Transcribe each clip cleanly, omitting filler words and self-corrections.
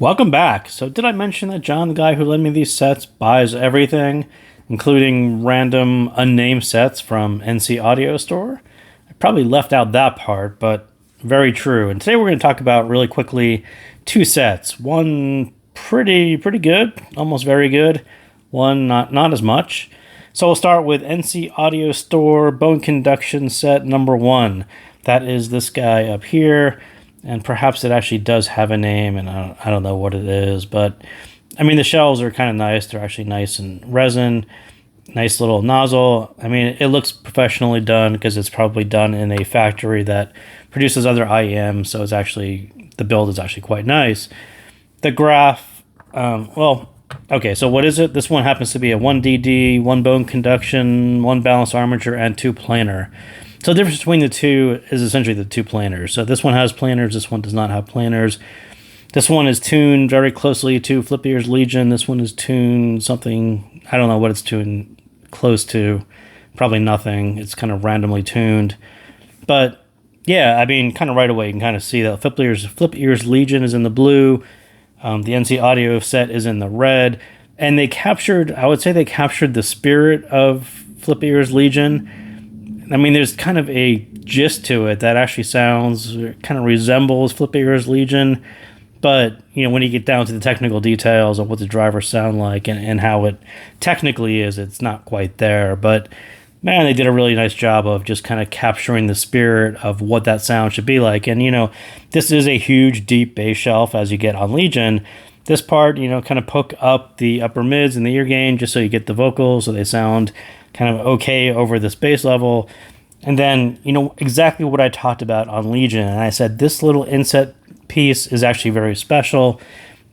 Welcome back. So, did I mention that John, the guy who lent me these sets, buys everything, including random unnamed sets from NC Audio Store? I probably left out that part, but very true. And today we're going to talk about really quickly two sets. One pretty good, almost very good. One not as much. So we'll start with NC Audio Store Bone Conduction Set number one. That is this guy up here. And perhaps it actually does have a name, and I don't know what it is. But, I mean, the shells are kind of nice. They're actually nice in resin. Nice little nozzle. I mean, it looks professionally done because it's probably done in a factory that produces other IEMs. So the build is actually quite nice. The graph, okay, so what is it? This one happens to be a 1DD, 1 bone conduction, 1 balanced armature, and 2 planar. So the difference between the two is essentially the 2 planars. So this one has planars, this one does not have planars. This one is tuned very closely to Flip Ears Legion. This one is tuned something, I don't know what it's tuned close to. Probably nothing. It's kind of randomly tuned. But yeah, I mean, kind of right away you can kind of see that Flip Ears Legion is in the blue. The NC Audio set is in the red. And I would say they captured the spirit of Flip Ears Legion. I mean, there's kind of a gist to it that actually kind of resembles Flip Ears Legion. But, when you get down to the technical details of what the drivers sound like and how it technically is, it's not quite there. But, man, they did a really nice job of just kind of capturing the spirit of what that sound should be like. And, this is a huge, deep bass shelf as you get on Legion. This part, kind of poke up the upper mids and the ear gain just so you get the vocals so they sound kind of okay over this bass level. And then, exactly what I talked about on Legion. And I said this little inset piece is actually very special.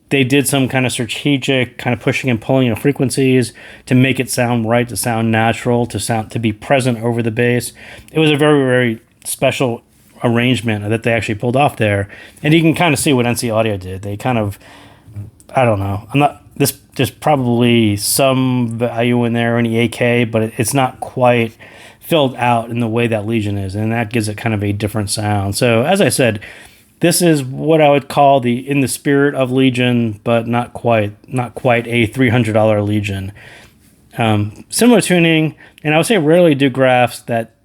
They did some kind of strategic kind of pushing and pulling of frequencies to make it sound right, to sound natural, to be present over the bass. It was a very, very special arrangement that they actually pulled off there. And you can kind of see what NC Audio did. They kind of, I don't know. There's probably some value in there in the AK, but it's not quite filled out in the way that Legion is, and that gives it kind of a different sound. So as I said, this is what I would call in the spirit of Legion, but not quite a $300 Legion. Similar tuning, and I would say rarely do graphs that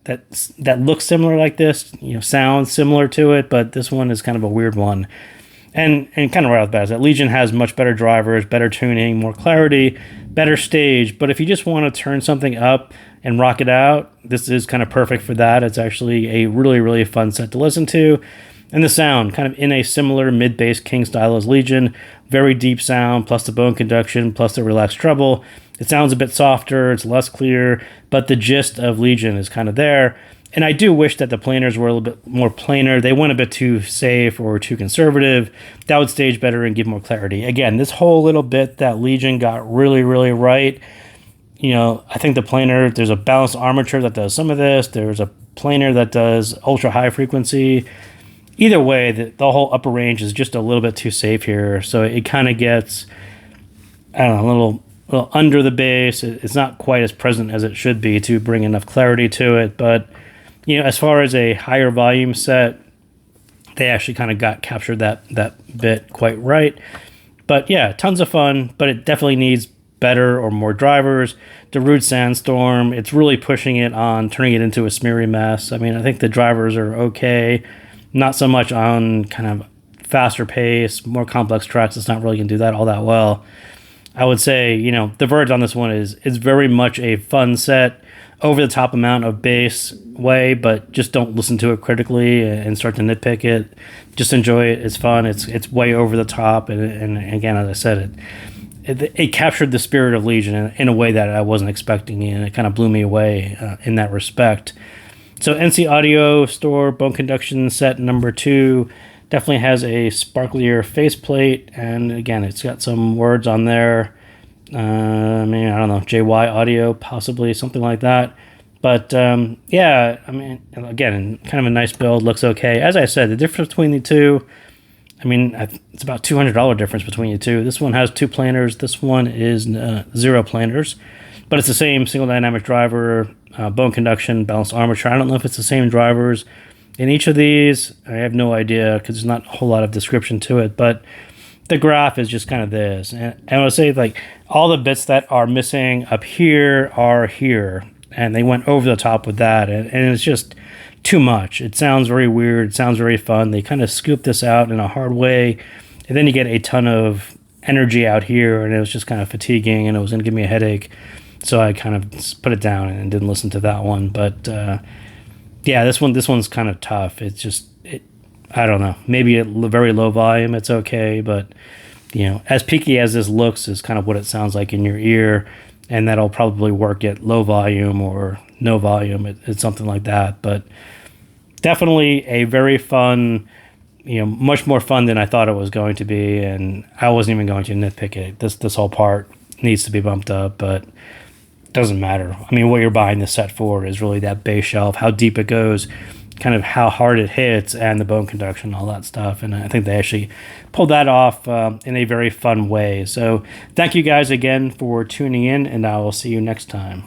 look similar like this, sound similar to it, but this one is kind of a weird one. And kind of right off the bat is that Legion has much better drivers, better tuning, more clarity, better stage. But if you just want to turn something up and rock it out, this is kind of perfect for that. It's actually a really, really fun set to listen to. And the sound, kind of in a similar mid-bass King style as Legion. Very deep sound, plus the bone conduction, plus the relaxed treble. It sounds a bit softer, it's less clear, but the gist of Legion is kind of there. And I do wish that the planars were a little bit more planar. They went a bit too safe or too conservative. That would stage better and give more clarity. Again, this whole little bit that Legion got really, really right. I think the planar, there's a balanced armature that does some of this. There's a planar that does ultra high frequency. Either way, the whole upper range is just a little bit too safe here. So it kind of gets, I don't know, a little under the bass. It's not quite as present as it should be to bring enough clarity to it. But as far as a higher volume set, they actually kind of captured that bit quite right. But yeah, tons of fun, but it definitely needs better or more drivers. The Rude Sandstorm, it's really pushing it on, turning it into a smeary mess. I mean, I think the drivers are okay. Not so much on kind of faster pace, more complex tracks. It's not really going to do that all that well. I would say, the verge on this one is very much a fun set, over the top amount of bass way, but just don't listen to it critically and start to nitpick it. Just enjoy it. It's fun. It's way over the top, and again, as I said, it captured the spirit of Legion in a way that I wasn't expecting, and it kind of blew me away in that respect. So NC Audio Store Bone Conduction Set number 2 definitely has a sparklier faceplate, and again, it's got some words on there. I don't know, JY Audio, possibly, something like that. But, yeah, again, kind of a nice build, looks okay. As I said, the difference between the two, it's about $200 difference between the two. This one has 2 planars. This one is 0 planars. But it's the same single dynamic driver, bone conduction, balanced armature. I don't know if it's the same drivers in each of these. I have no idea because there's not a whole lot of description to it. But the graph is just kind of this. And I would say like all the bits that are missing up here are here. And they went over the top with that. And it's just too much. It sounds very weird. It sounds very fun. They kind of scooped this out in a hard way. And then you get a ton of energy out here. And it was just kind of fatiguing. And it was going to give me a headache. So I kind of put it down and didn't listen to that one. But yeah, this one's kind of tough. It's just, I don't know. Maybe at very low volume, it's okay. But, as peaky as this looks is kind of what it sounds like in your ear. And that'll probably work at low volume or no volume. It's something like that. But definitely a very fun, much more fun than I thought it was going to be. And I wasn't even going to nitpick it. This whole part needs to be bumped up, but it doesn't matter. I mean, what you're buying the set for is really that bass shelf, how deep it goes, kind of how hard it hits, and the bone conduction, all that stuff. And I think they actually pulled that off in a very fun way. So thank you guys again for tuning in, and I will see you next time.